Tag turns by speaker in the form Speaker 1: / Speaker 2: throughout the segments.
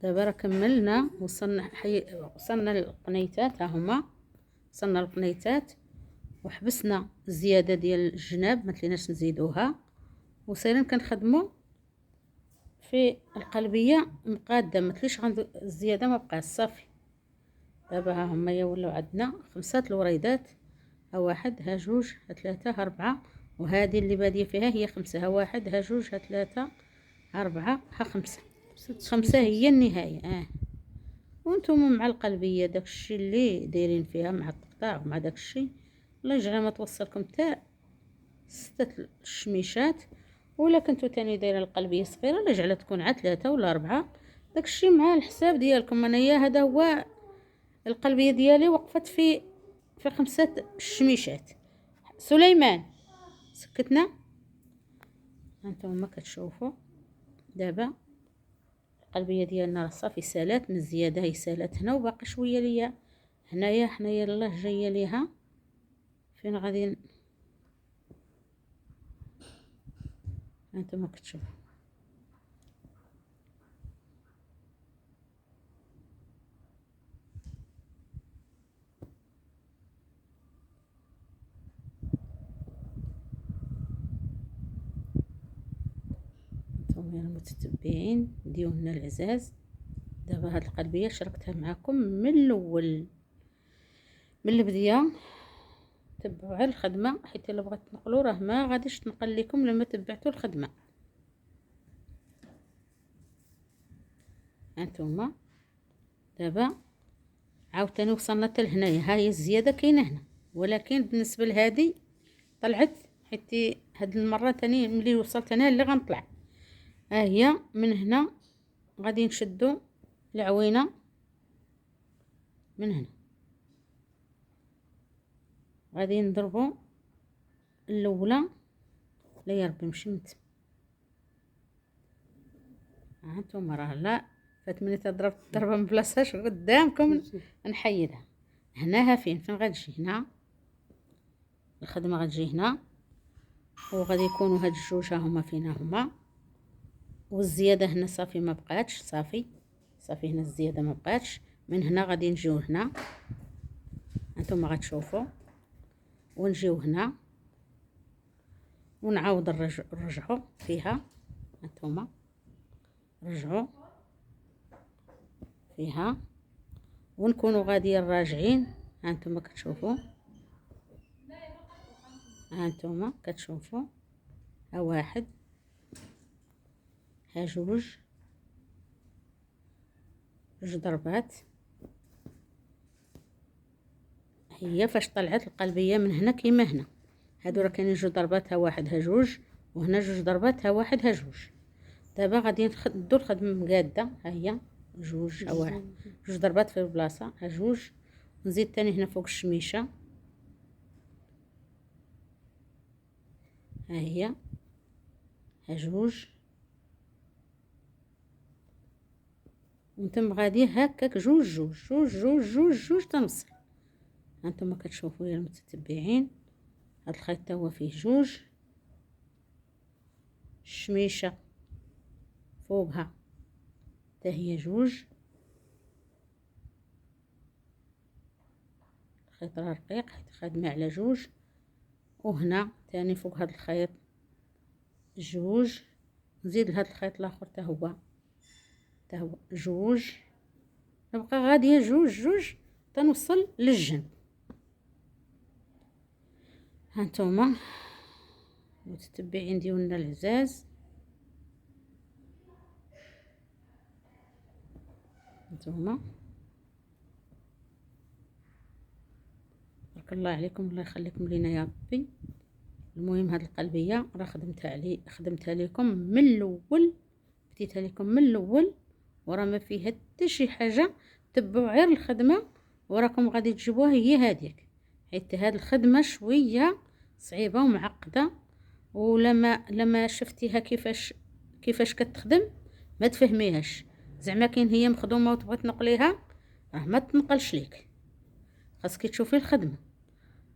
Speaker 1: دابا راه كملنا وصلنا للقنيتات. ها هما وصلنا للقنيتات وحبسنا الزياده ديال الجناب، ما تليناش نزيدوها، وسيرين كنخدموا في القلبيه مقاده، ما تليش الزياده ما بقاش صافي. دابا ها هما ولاو عندنا 5 الوريدات، ها 1 ها 2 ها 3 ها 4، وهذه اللي باديه فيها هي 5، ها 1 ها 2 ها 3 ها 4 ها 5. 5 هي النهايه. وانتم مع القلبيه داكشي اللي دايرين فيها مع التقطاع ومع داكشي، الله يجعل ما توصلكم حتى 6 الشميشات. ولا كنتو تاني دايره القلبيه صغيره، الله يجعلها تكون عاد 3 ولا 4، داكشي مع الحساب ديالكم. انايا هذا هو القلبيه ديالي وقفت في 5 الشميشات. سليمان سكتنا. هانتوما ما كتشوفوا دابا القلبيه ديالنا راه صافي سالات من الزياده، هي سالات هنا وباقي شويه ليا هنايا. حنايا الله جايه ليها فين غادي. هانتوما كتشوفوا هانتوما المتتبعين ديالنا العزاز. دابا هاد القلبيه شاركتها معكم من الاول من البدايه. تبعوا على الخدمه، حيت الا بغيت تنقلوا راه ما غاديش تنقل لكم لما تبعتوا الخدمه. هانتوما دابا عاوتاني وصلنا حتى لهنايا. ها هي الزياده كاينه هنا، ولكن بالنسبه لهذه طلعت، حيت هاد المره تاني ملي وصلت انا اللي غنطلع. ها هي من هنا غادي نشدو العوينه من هنا، غادي نضربو الاولى. لا يا ربي مشي من تما. هانتوما راه لا فات مني تضرب الضربه من بلاصتاش قدامكم نحيدها. هناها فين غتجي هنا الخدمه، غتجي هنا، وغادي يكونوا هاد الجوج هما فينا هما. والزياده هنا صافي ما بقاتش، صافي هنا الزياده ما بقاتش. من هنا غادي نجيو هنا، هانتوما غتشوفوا، ونجيو هنا ونعاود نرجعوا فيها. هانتوما رجعوا فيها ونكونوا غاديين راجعين. هانتوما كتشوفوا، هانتوما كتشوفوا، ها 1 ها 2 ضربات. هي فاش طلعت القلبيه من هنا كيما هنا، هادو راه كاينين 2 ضربات، ها 1 ها 2، وهنا 2 ضربات، ها 1 ها 2. دابا غادي ندو الخدمه مقاده. ها هي 2 ها 1 2 ضربات في البلاصه، ها 2، نزيد تاني هنا فوق الشميشه. ها هي ها 2، ونتم غادي هكاك 2 2 2 2 2 2 تنوصل. هانتوما كتشوفوا يا المتتبعين، هاد الخيط تا هو فيه 2 الشميشه فوقها تا هي 2. الخيط راه رقيق حيت خادمه على 2، وهنا تاني فوق هاد الخيط 2، نزيد لهاد الخيط الاخر تا هو 2، نبقى غاديه 2 2 تنوصل للجنب. هانتوما متتبعين ديالنا العزاز، هانتوما بارك الله عليكم، الله يخليكم لينا يا ربي. المهم هاد القلبيه راه خدمتها لكم من الاول، بديتها لكم من الاول، وراه ما فيها حتى شي حاجه. تبعوا غير الخدمه وراكم غادي تجيبوها هي هذيك، حيت هاد الخدمه شويه صعيبه ومعقده. ولما شفتيها كيفاش كتخدم ما تفهميهاش. زعما كاين هي مخدومه وتبغي تنقليها، راه ما تنقلش ليك، خاصك تشوفي الخدمه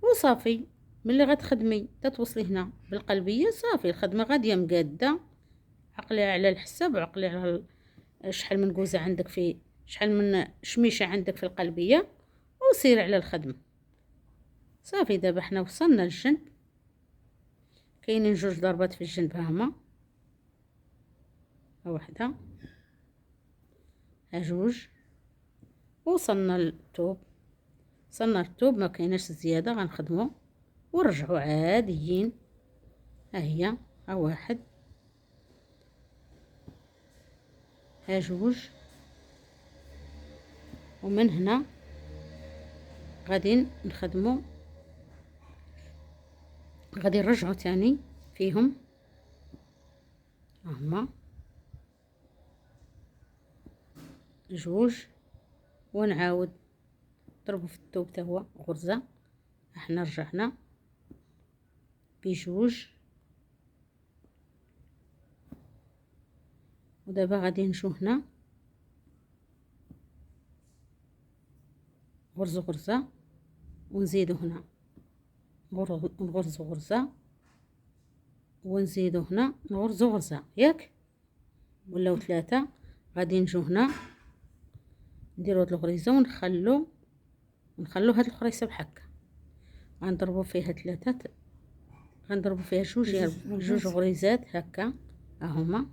Speaker 1: وصافي. ملي غتخدمي تتوصلي هنا بالقلبيه صافي الخدمه غاديه مقاده. عقلي على الحساب وعقلي على شحال من كوزة عندك في شحال من شميشة عندك في القلبية، وسير على الخدمة. صافي دابا حنا وصلنا للجنب، كاينين جوج ضربات في الجنب هما، ها وحده ها جوج، وصلنا للثوب. وصلنا للثوب ما كايناش زياده، غنخدمو ونرجعو عاديين. ها هي، ها واحد ها جوج، ومن هنا غادي نخدمو، غادي نرجعو تاني فيهم هما جوج، ونعاود نضربو في الثوب تا هو غرزة. احنا رجعنا بجوج، ودابا غادي نجو هنا غرزة غرزة، ونزيدو هنا نغرزو غرزة، ونزيدو هنا نغرزو غرزة، ياك ولاو ثلاثة. غادي نجو هنا نديرو هاد الغريزة ونخلو هاد الخريصة بحكا، غنضربو فيها ثلاثة، غنضربو فيها جوج غريزات هكا، هاهما